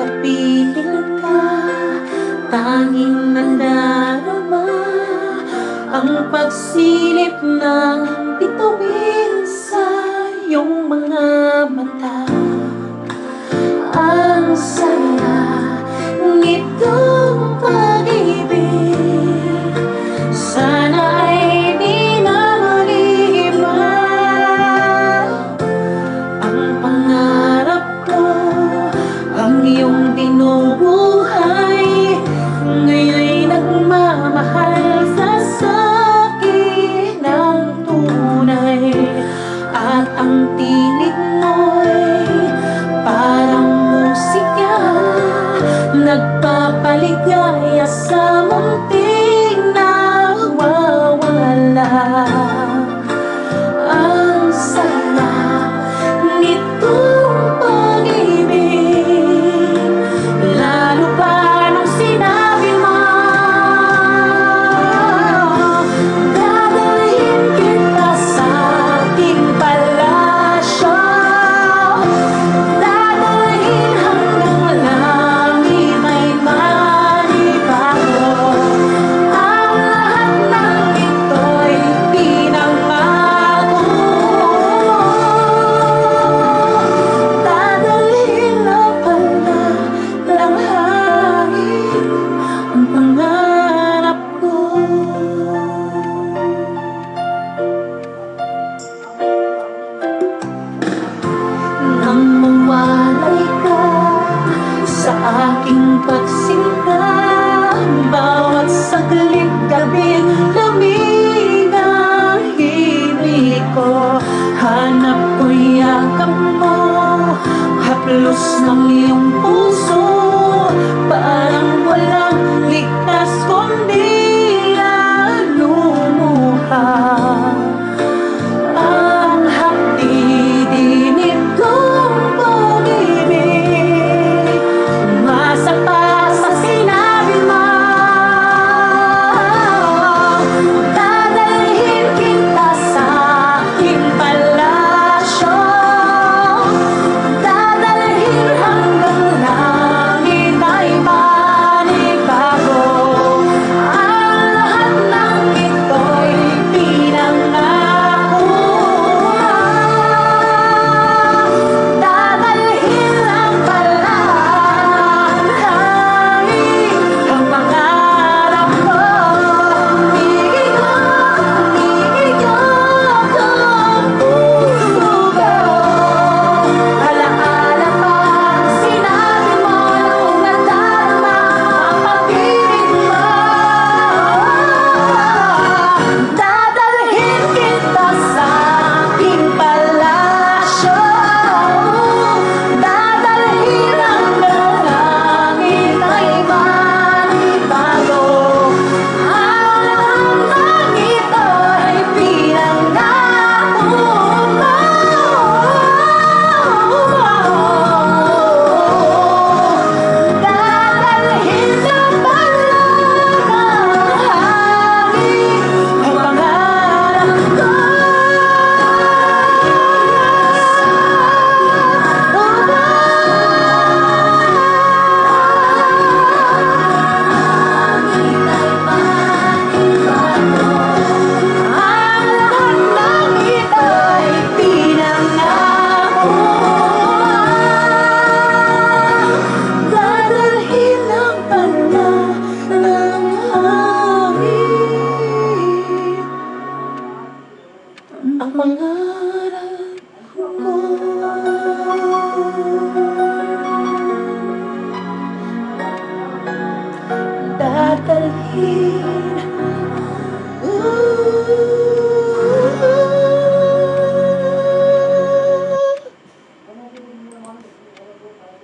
kapiling ka, tanging nadarama ang pagsilip ng bituin sa iyong mga mata. Ang saya nitong pag-ibig, sana ay di na mag-iiba. Ang pangarap ko, ang iyong binubuhay, ngayon'y nagmamahal sa sakin ng tunay. At ang tinig mo'y parang musika, nagpapaligaya sa munting nawawala. Ang saya nitong pag-ibig, lalo pa nung sinabi mo, dadalhin kita sa aking palasyo, dadalhin hanggang langit ay manibago. Ang lahat ng ito'y pinangako, dadalhin na pala ng hangin ang pangarap ko. Nang mawalay ka sa aking pagsinta, bawat saglit gabing lamig ang himig ko. Hanap ko yakap mo, haplos ng iyong puso, para